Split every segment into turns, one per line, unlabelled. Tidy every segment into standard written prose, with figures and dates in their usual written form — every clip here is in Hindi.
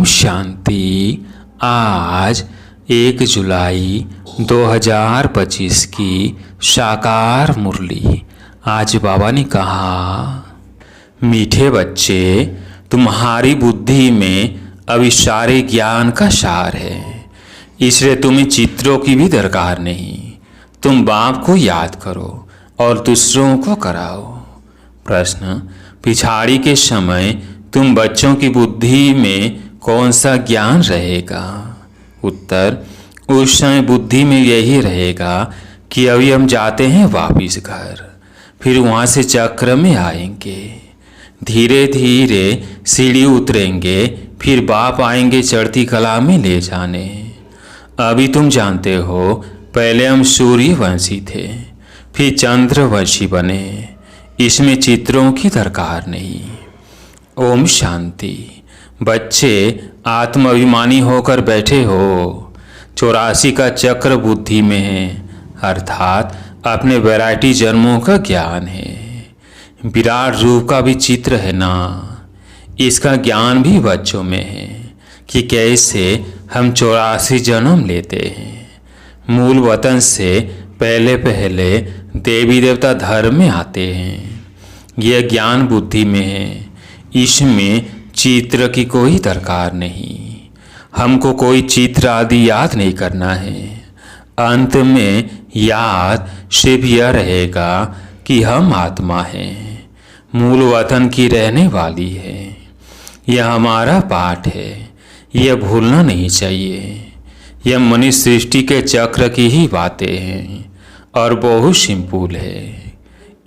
ओम शांति। आज 1 जुलाई 2025 की साकार मुरली। आज बाबा ने कहा, मीठे बच्चे, तुम्हारी बुद्धि में अभी सारे ज्ञान का सार है, इसलिए तुम्हें चित्रों की भी दरकार नहीं। तुम बाप को याद करो और दूसरों को कराओ। प्रश्न, पिछाड़ी के समय तुम बच्चों की बुद्धि में कौन सा ज्ञान रहेगा? उत्तर, उस समय बुद्धि में यही रहेगा कि अभी हम जाते हैं वापिस घर, फिर वहाँ से चक्र में आएंगे, धीरे धीरे सीढ़ी उतरेंगे, फिर बाप आएंगे चढ़ती कला में ले जाने। अभी तुम जानते हो, पहले हम सूर्यवंशी थे, फिर चंद्रवंशी बने। इसमें चित्रों की दरकार नहीं। ओम शांति। बच्चे, आत्म अभिमानी होकर बैठे हो। 84 का चक्र बुद्धि में है, अर्थात अपने वैरायटी जन्मों का ज्ञान है। विराट रूप का भी चित्र है ना, इसका ज्ञान भी बच्चों में है कि कैसे हम 84 जन्म लेते हैं। मूल वतन से पहले पहले देवी देवता धर्म में आते हैं। यह ज्ञान बुद्धि में है, इसमें चित्र की कोई दरकार नहीं। हमको कोई चित्र आदि याद नहीं करना है। अंत में याद सिर्फ यह रहेगा कि हम आत्मा हैं, मूल वतन की रहने वाली है। यह हमारा पाठ है, यह भूलना नहीं चाहिए। यह मनुष्य सृष्टि के चक्र की ही बातें हैं और बहुत सिंपल है।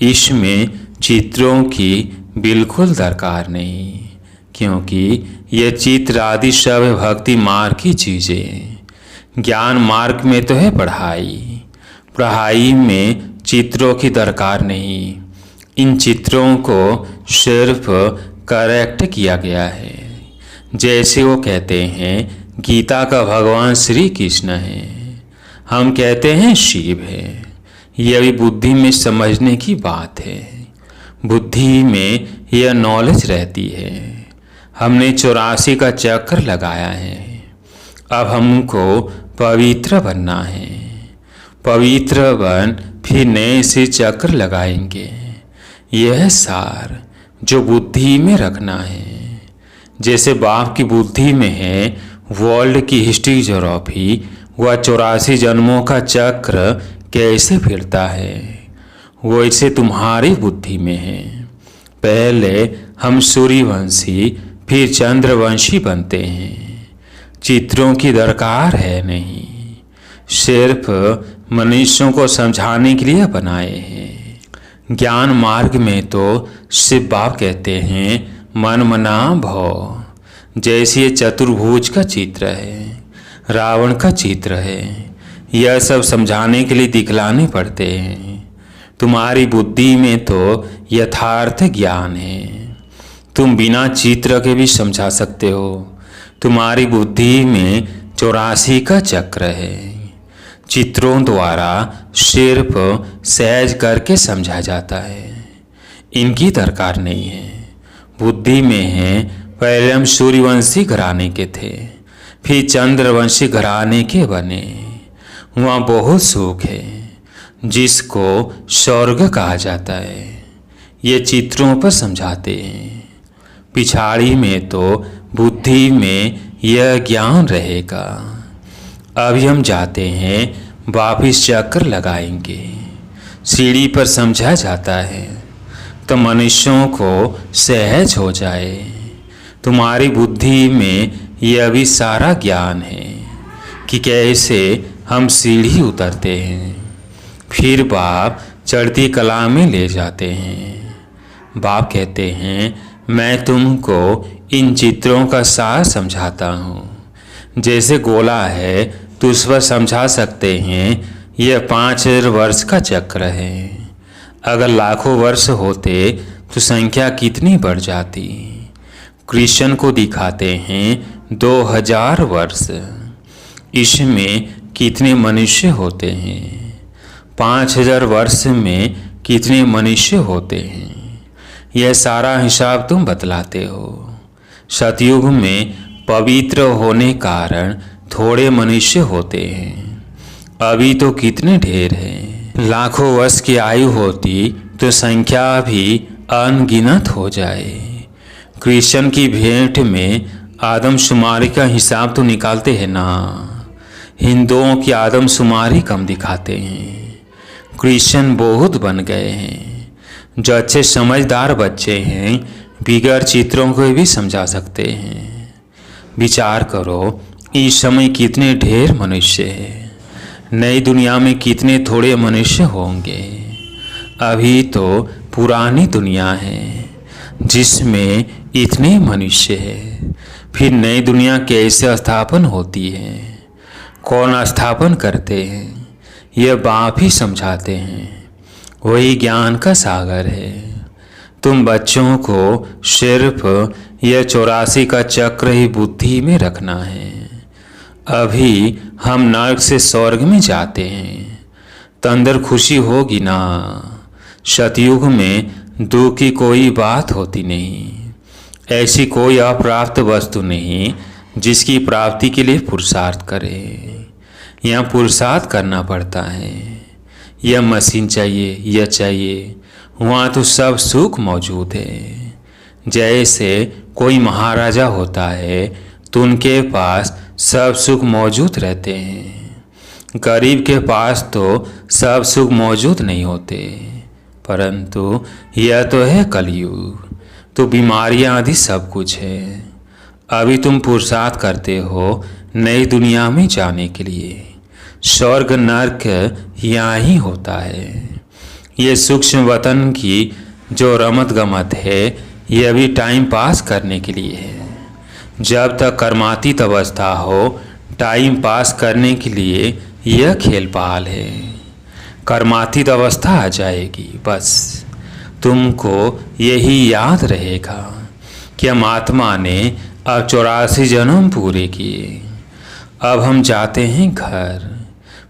इसमें चित्रों की बिल्कुल दरकार नहीं, क्योंकि यह चित्र आदि सब भक्ति मार्ग की चीज़ें। ज्ञान मार्ग में तो है पढ़ाई, पढ़ाई में चित्रों की दरकार नहीं। इन चित्रों को सिर्फ करेक्ट किया गया है। जैसे वो कहते हैं गीता का भगवान श्री कृष्ण है, हम कहते हैं शिव है। यह भी बुद्धि में समझने की बात है। बुद्धि में यह नॉलेज रहती है। हमने 84 का चक्र लगाया है, अब हमको पवित्र बनना है। पवित्र बन फिर नए से चक्र लगाएंगे। यह सार जो बुद्धि में रखना है। जैसे बाप की बुद्धि में है वर्ल्ड की हिस्ट्री जोग्राफी, वह 84 जन्मों का चक्र कैसे फिरता है, वैसे तुम्हारी बुद्धि में है। पहले हम सूर्यवंशी फिर चंद्रवंशी बनते हैं। चित्रों की दरकार है नहीं, सिर्फ मनुष्यों को समझाने के लिए बनाए हैं। ज्ञान मार्ग में तो शिव बाप कहते हैं मन मना भव। जैसे ये चतुर्भुज का चित्र है, रावण का चित्र है, यह सब समझाने के लिए दिखलाने पड़ते हैं। तुम्हारी बुद्धि में तो यथार्थ ज्ञान है, तुम बिना चित्र के भी समझा सकते हो। तुम्हारी बुद्धि में 84 का चक्र है। चित्रों द्वारा सिर्फ सहज करके समझा जाता है, इनकी दरकार नहीं है। बुद्धि में है पहले हम सूर्यवंशी घराने के थे, फिर चंद्रवंशी घराने के बने। वहाँ बहुत सुख है, जिसको स्वर्ग कहा जाता है। ये चित्रों पर समझाते हैं। पिछाड़ी में तो बुद्धि में यह ज्ञान रहेगा। अभी हम जाते हैं वापिस चक्र लगाएंगे। सीढ़ी पर समझा जाता है तो मनुष्यों को सहज हो जाए। तुम्हारी बुद्धि में यह भी सारा ज्ञान है कि कैसे हम सीढ़ी उतरते हैं, फिर बाप चढ़ती कला में ले जाते हैं। बाप कहते हैं मैं तुमको इन चित्रों का सार समझाता हूँ। जैसे गोला है तो उस पर समझा सकते हैं यह 5000 वर्ष का चक्र है। अगर लाखों वर्ष होते तो संख्या कितनी बढ़ जाती। कृष्ण को दिखाते हैं 2000 वर्ष, इसमें कितने मनुष्य होते हैं। 5000 वर्ष में कितने मनुष्य होते हैं, यह सारा हिसाब तुम बतलाते हो। सतयुग में पवित्र होने कारण थोड़े मनुष्य होते हैं। अभी तो कितने ढेर हैं। लाखों वर्ष की आयु होती तो संख्या भी अनगिनत हो जाए। क्रिश्चियन की भेंट में आदमशुमारी का हिसाब तो निकालते हैं ना। हिंदुओं की आदमशुमारी कम दिखाते हैं। क्रिश्चियन बहुत बन गए हैं। जो अच्छे समझदार बच्चे हैं बिगड़ चित्रों को भी समझा सकते हैं। विचार करो, इस समय कितने ढेर मनुष्य हैं। नई दुनिया में कितने थोड़े मनुष्य होंगे। अभी तो पुरानी दुनिया है जिसमें इतने मनुष्य हैं। फिर नई दुनिया कैसे स्थापन होती है, कौन स्थापन करते हैं, यह बाप ही समझाते हैं। वही ज्ञान का सागर है। तुम बच्चों को सिर्फ यह 84 का चक्र ही बुद्धि में रखना है। अभी हम नरक से स्वर्ग में जाते हैं तो अंदर खुशी होगी ना। सतयुग में दुख की कोई बात होती नहीं। ऐसी कोई अप्राप्त वस्तु नहीं जिसकी प्राप्ति के लिए पुरुषार्थ करे। यहाँ पुरुषार्थ करना पड़ता है। यह मशीन चाहिए, यह चाहिए। वहाँ तो सब सुख मौजूद है। जैसे कोई महाराजा होता है तो उनके पास सब सुख मौजूद रहते हैं। गरीब के पास तो सब सुख मौजूद नहीं होते। परंतु यह तो है कलयुग, तो बीमारियां आदि सब कुछ है। अभी तुम पुरुषार्थ करते हो नई दुनिया में जाने के लिए। स्वर्ग नरक यहाँ ही होता है। ये सूक्ष्म वतन की जो रमत गमत है यह भी टाइम पास करने के लिए है। जब तक कर्मातीत अवस्था हो टाइम पास करने के लिए यह खेल पाल है। कर्मातीत अवस्था आ जाएगी बस तुमको यही याद रहेगा कि हम आत्मा ने अब 84 जन्म पूरे किए। अब हम जाते हैं घर।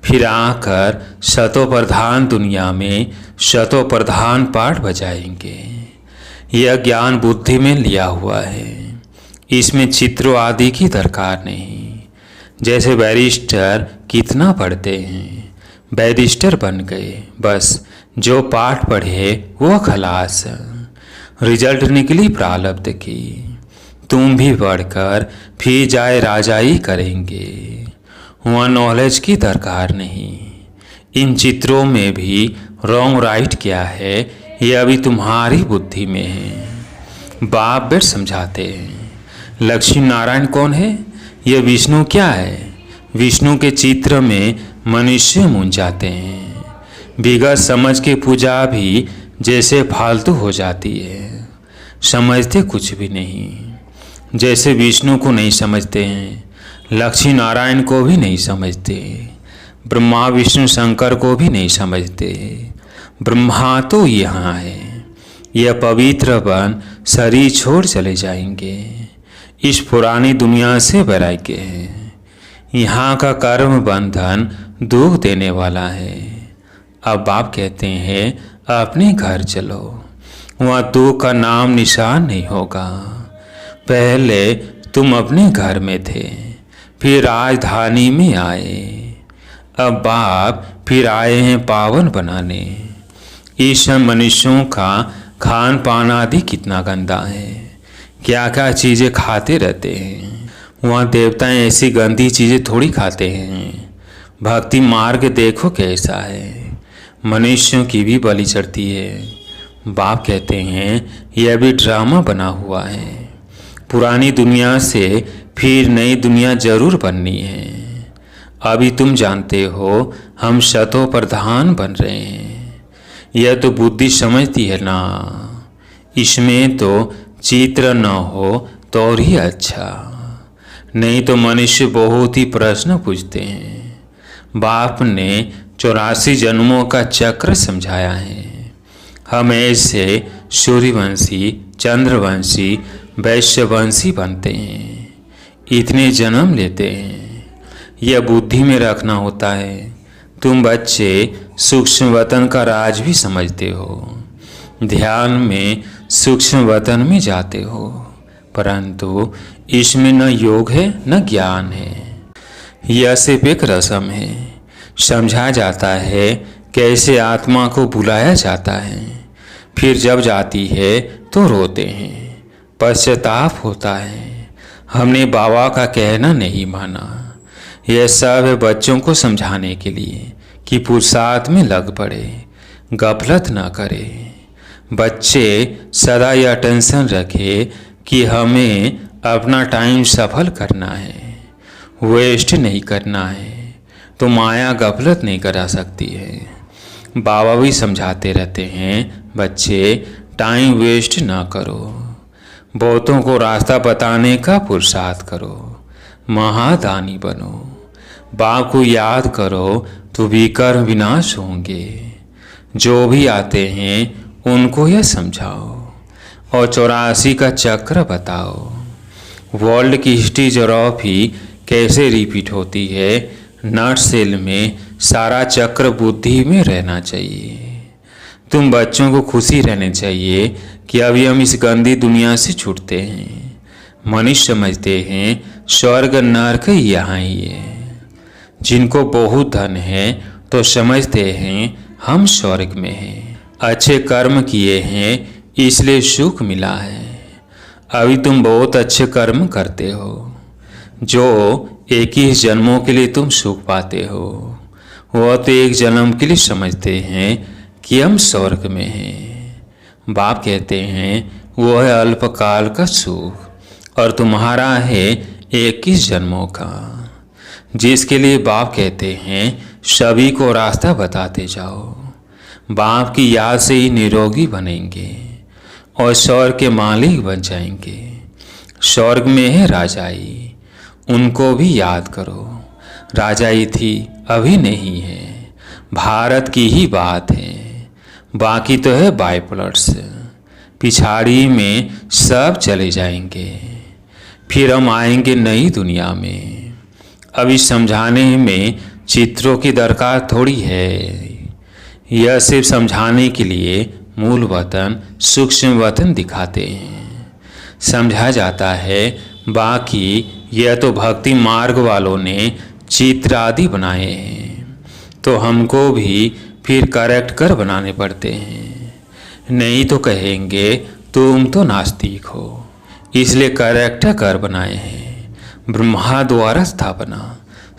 फिर आकर शतों प्रधान दुनिया में शतों प्रधान पाठ बजाएंगे। यह ज्ञान बुद्धि में लिया हुआ है। इसमें चित्रों आदि की दरकार नहीं। जैसे बैरिस्टर कितना पढ़ते हैं, बैरिस्टर बन गए। बस जो पाठ पढ़े वो खलास। रिजल्ट निकली प्रारब्ध की। तुम भी पढ़कर फिर जाए राजाई करेंगे। वहाँ नॉलेज की दरकार नहीं। इन चित्रों में भी रॉन्ग राइट क्या है यह अभी तुम्हारी बुद्धि में है। बाप बेट समझाते हैं। लक्ष्मी नारायण कौन है, यह विष्णु क्या है। विष्णु के चित्र में मनुष्य मूंझ जाते हैं। बिगड़ समझ के पूजा भी जैसे फालतू हो जाती है। समझते कुछ भी नहीं। जैसे विष्णु को नहीं समझते हैं, लक्ष्मी नारायण को भी नहीं समझते, ब्रह्मा विष्णु शंकर को भी नहीं समझते। ब्रह्मा तो यहाँ है। यह पवित्र बन शरीर छोड़ चले जाएंगे। इस पुरानी दुनिया से वैराग्य है। यहाँ का कर्म बंधन दुख देने वाला है। अब बाप कहते हैं अपने घर चलो, वहाँ दुख का नाम निशान नहीं होगा। पहले तुम अपने घर में थे, फिर राजधानी में आए। अब बाप फिर आए हैं पावन बनाने। इस मनुष्यों का खान पान आदि कितना गंदा है। क्या क्या चीज़ें खाते रहते हैं। वहाँ देवताएं ऐसी गंदी चीज़ें थोड़ी खाते हैं। भक्ति मार्ग देखो कैसा है। मनुष्यों की भी बलि चढ़ती है। बाप कहते हैं यह भी ड्रामा बना हुआ है। पुरानी दुनिया से फिर नई दुनिया जरूर बननी है। अभी तुम जानते हो हम शतों प्रधान बन रहे हैं। यह तो बुद्धि समझती है ना। इसमें तो चित्र न हो तो और ही अच्छा। नहीं तो मनुष्य बहुत ही प्रश्न पूछते हैं। बाप ने 84 जन्मों का चक्र समझाया है। हम ऐसे सूर्यवंशी, चंद्रवंशी, वैश्यवंशी बनते हैं। इतने जन्म लेते हैं। यह बुद्धि में रखना होता है। तुम बच्चे सूक्ष्म वतन का राज भी समझते हो। ध्यान में सूक्ष्म वतन में जाते हो। परंतु इसमें न योग है न ज्ञान है। यह सिर्फ एक रस्म है। समझा जाता है कैसे आत्मा को बुलाया जाता है, फिर जब जाती है तो रोते हैं, पश्चाताप होता है, हमने बाबा का कहना नहीं माना। यह सब है बच्चों को समझाने के लिए कि पुरुषार्थ में लग पड़े, गफलत न करे। बच्चे सदा यह टेंशन रखे कि हमें अपना टाइम सफल करना है, वेस्ट नहीं करना है, तो माया गफलत नहीं करा सकती है। बाबा भी समझाते रहते हैं, बच्चे टाइम वेस्ट ना करो, बहुतों को रास्ता बताने का पुरुषार्थ करो, महादानी बनो, बाप को याद करो तो विकर्म विनाश होंगे। जो भी आते हैं उनको यह समझाओ और 84 का चक्र बताओ। वर्ल्ड की हिस्ट्री जरूर ही कैसे रिपीट होती है, नट सेल में सारा चक्र बुद्धि में रहना चाहिए। तुम बच्चों को खुशी रहने चाहिए कि अभी हम इस गंदी दुनिया से छूटते हैं। मनुष्य समझते हैं स्वर्ग नरक यहाँ ही है। जिनको बहुत धन है तो समझते हैं हम स्वर्ग में हैं, अच्छे कर्म किए हैं इसलिए सुख मिला है। अभी तुम बहुत अच्छे कर्म करते हो, जो 21 जन्मों के लिए तुम सुख पाते हो, वह तो एक जन्म के लिए समझते हैं कि हम स्वर्ग में हैं। बाप कहते हैं वह है अल्पकाल का सुख और तुम्हारा है 21 जन्मों का, जिसके लिए बाप कहते हैं सभी को रास्ता बताते जाओ। बाप की याद से ही निरोगी बनेंगे और स्वर्ग के मालिक बन जाएंगे। स्वर्ग में है राजाई, उनको भी याद करो। राजाई थी अभी नहीं है, भारत की ही बात है, बाकी तो है बायप्लट्स। पिछाड़ी में सब चले जाएंगे, फिर हम आएंगे नई दुनिया में। अभी समझाने में चित्रों की दरकार थोड़ी है, यह सिर्फ समझाने के लिए मूल वतन सूक्ष्म वतन दिखाते हैं। समझा जाता है बाकी यह तो भक्ति मार्ग वालों ने चित्र आदि बनाए हैं, तो हमको भी फिर करेक्ट कर बनाने पड़ते हैं। नहीं तो कहेंगे तुम तो नास्तिक हो, इसलिए करेक्ट कर बनाए हैं। ब्रह्मा द्वारा स्थापना,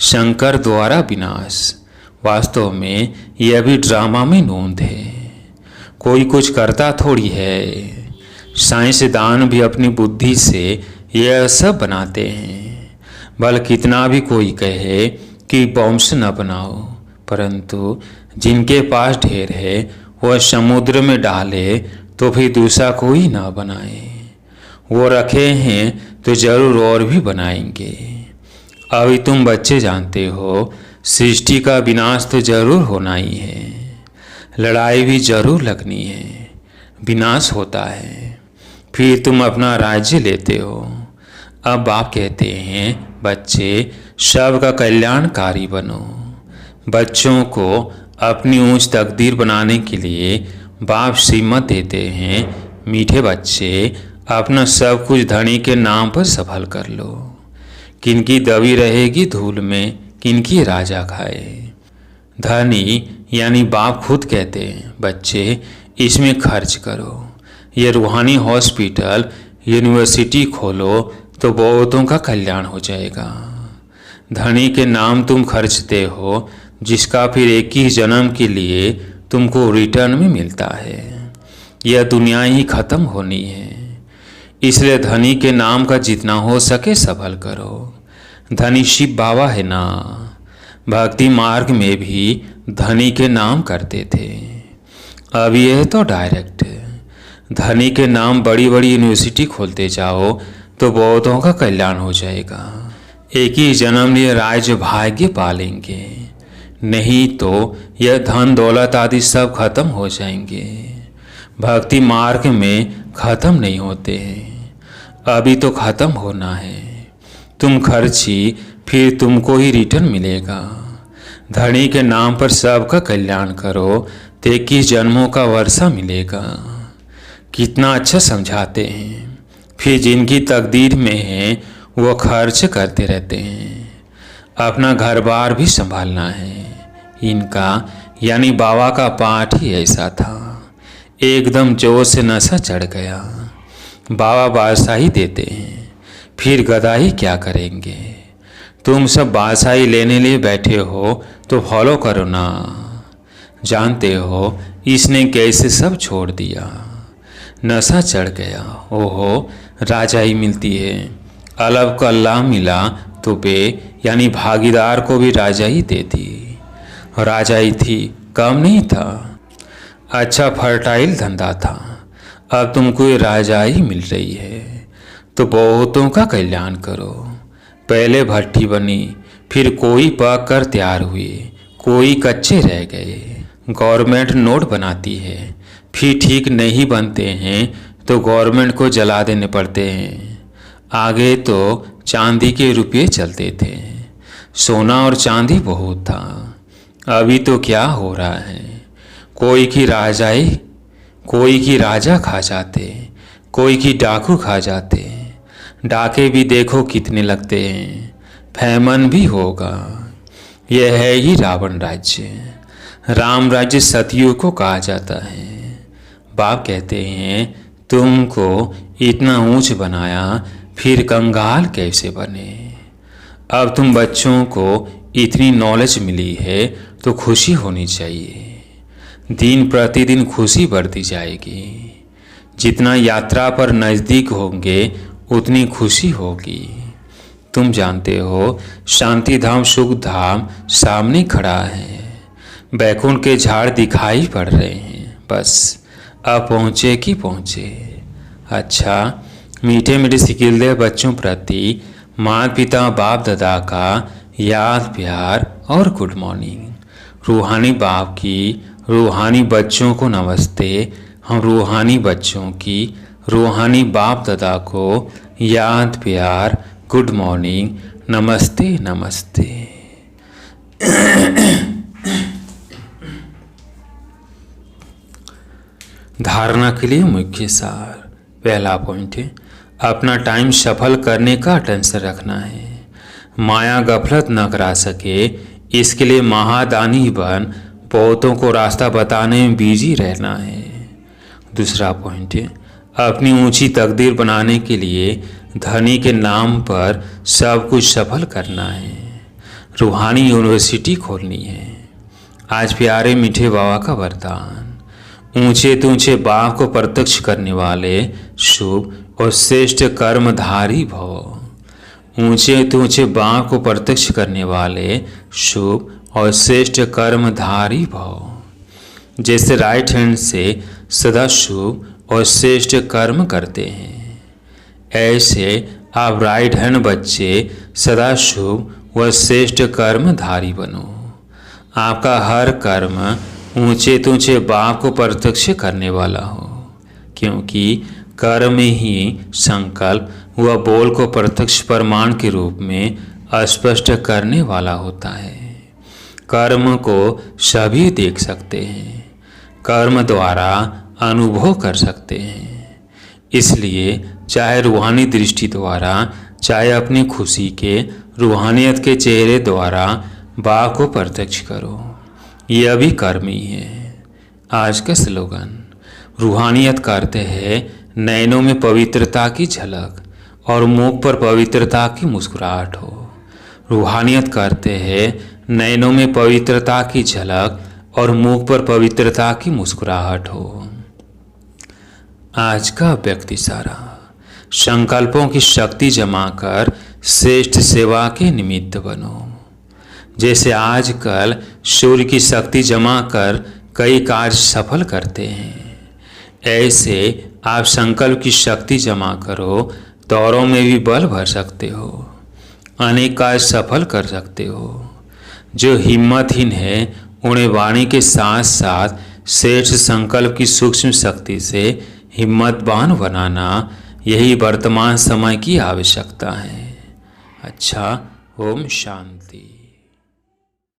शंकर द्वारा विनाश। वास्तव में यह भी ड्रामा में नोंद है, कोई कुछ करता थोड़ी है। साइंसदान भी अपनी बुद्धि से यह सब बनाते हैं। भले कितना भी कोई कहे कि बॉम्ब्स न बनाओ, परंतु जिनके पास ढेर है वह समुद्र में डाले तो फिर दूसरा कोई ना बनाए। वो रखे हैं तो जरूर और भी बनाएंगे। अभी तुम बच्चे जानते हो सृष्टि का विनाश तो जरूर होना ही है, लड़ाई भी जरूर लगनी है, विनाश होता है, फिर तुम अपना राज्य लेते हो। अब बाप कहते हैं बच्चे सबका कल्याणकारी बनो। बच्चों को अपनी ऊंच तकदीर बनाने के लिए बाप सीमत देते हैं, मीठे बच्चे अपना सब कुछ धनी के नाम पर सफल कर लो। किनकी दबी रहेगी धूल में, किनकी राजा खाए। धनी यानी बाप खुद कहते हैं बच्चे इसमें खर्च करो, ये रूहानी हॉस्पिटल यूनिवर्सिटी खोलो तो बहुतों का कल्याण हो जाएगा। धनी के नाम तुम खर्चते हो, जिसका फिर 21 जन्म के लिए तुमको रिटर्न में मिलता है। यह दुनिया ही खत्म होनी है, इसलिए धनी के नाम का जितना हो सके सफल करो। धनी शिव बाबा है ना, भक्ति मार्ग में भी धनी के नाम करते थे। अब यह तो डायरेक्ट धनी के नाम बड़ी बड़ी यूनिवर्सिटी खोलते जाओ तो बहुतों का कल्याण हो जाएगा। एक ही जन्म लिए राज्य भाग्य पालेंगे, नहीं तो यह धन दौलत आदि सब खत्म हो जाएंगे। भक्ति मार्ग में खत्म नहीं होते हैं, अभी तो खत्म होना है। तुम खर्ची फिर तुमको ही रिटर्न मिलेगा। धनी के नाम पर सबका कल्याण करो तो 21 जन्मों का वर्षा मिलेगा। कितना अच्छा समझाते हैं, फिर जिनकी तकदीर में है वो खर्च करते रहते हैं। अपना घर बार भी संभालना है। इनका यानी बाबा का पाठ ही ऐसा था। एकदम जोश से नशा चढ़ गया। बाबा बादशाही देते हैं, फिर गदाही क्या करेंगे। तुम सब बादशाही लेने लिए बैठे हो तो फॉलो करो ना। जानते हो इसने कैसे सब छोड़ दिया। नशा चढ़ गया। ओहो, राजाई मिलती है। अलब को अल्लाह मिला तो बे यानी भागीदार को भी राजाई दे दी। राजाई थी, कम नहीं था। अच्छा फर्टाइल धंधा था। अब तुमको ये राजाई मिल रही है तो बहुतों का कल्याण करो। पहले भट्टी बनी, फिर कोई पक कर तैयार हुए, कोई कच्चे रह गए। गवर्नमेंट नोट बनाती है, फिर ठीक नहीं बनते हैं तो गवर्नमेंट को जला देने पड़ते हैं। आगे तो चांदी के रुपये चलते थे, सोना और चांदी बहुत था। अभी तो क्या हो रहा है, कोई की राजाई, कोई की राजा खा जाते, कोई की डाकू खा जाते। डाके भी देखो कितने लगते हैं, फैमन भी होगा। यह है ही रावण राज्य। राम राज्य सतयुग को कहा जाता है। बाप कहते हैं तुमको इतना ऊंच बनाया, फिर कंगाल कैसे बने। अब तुम बच्चों को इतनी नॉलेज मिली है तो खुशी होनी चाहिए। दिन प्रतिदिन खुशी बढ़ती जाएगी। जितना यात्रा पर नज़दीक होंगे उतनी खुशी होगी। तुम जानते हो शांति धाम सुख धाम सामने खड़ा है। बैकुंठ के झाड़ दिखाई पड़ रहे हैं, बस अब पहुँचे कि पहुँचे। अच्छा, मीठे मीठे सिकिलदे बच्चों प्रति माता पिता बाप दादा का याद प्यार और गुड मॉर्निंग। रूहानी बाप की रूहानी बच्चों को नमस्ते। हम रूहानी बच्चों की रूहानी बाप दादा को याद प्यार गुड मॉर्निंग नमस्ते नमस्ते। धारणा के लिए मुख्य सार। पहला पॉइंट है अपना टाइम सफल करने का टेंशन रखना है। माया गफलत न करा सके, इसके लिए महादानी बन बहुतों को रास्ता बताने में बिजी रहना है। दूसरा पॉइंट है अपनी ऊंची तकदीर बनाने के लिए धनी के नाम पर सब कुछ सफल करना है। रूहानी यूनिवर्सिटी खोलनी है। आज प्यारे मीठे बाबा का वरदान। ऊंचे तो ऊंचे बाप को प्रत्यक्ष करने वाले शुभ और श्रेष्ठ कर्मधारी भव। ऊंचे तो ऊंचे बाप को प्रत्यक्ष करने वाले शुभ और श्रेष्ठ कर्मधारी भव। जैसे राइट हैंड से सदा शुभ और श्रेष्ठ कर्म करते हैं, ऐसे आप राइट हैंड बच्चे सदा शुभ व श्रेष्ठ कर्मधारी बनो। आपका हर कर्म ऊंचे तो ऊंचे बाप को प्रत्यक्ष करने वाला हो, क्योंकि कर्म ही संकल्प व बोल को प्रत्यक्ष प्रमाण के रूप में स्पष्ट करने वाला होता है। कर्म को सभी देख सकते हैं, कर्म द्वारा अनुभव कर सकते हैं। इसलिए चाहे रूहानी दृष्टि द्वारा, चाहे अपनी खुशी के रूहानियत के चेहरे द्वारा बाप को प्रत्यक्ष करो। यह भी कर्म ही है। आज का स्लोगन। रूहानियत करते हैं नैनों में पवित्रता की झलक और मुख पर पवित्रता की मुस्कुराहट हो। रूहानियत करते हैं नैनों में पवित्रता की झलक और मुख पर पवित्रता की मुस्कुराहट हो। आज का व्यक्ति सारा। संकल्पों की शक्ति जमा कर श्रेष्ठ सेवा के निमित्त बनो। जैसे आजकल सूर्य की शक्ति जमा कर कई कार्य सफल करते हैं, ऐसे आप संकल्प की शक्ति जमा करो, दौरों में भी बल भर सकते हो, अनेक कार्य सफल कर सकते हो। जो हिम्मतहीन है उन्हें वाणी के साथ साथ श्रेष्ठ संकल्प की सूक्ष्म शक्ति से हिम्मतवान बनाना, यही वर्तमान समय की आवश्यकता है। अच्छा, ओम शांति।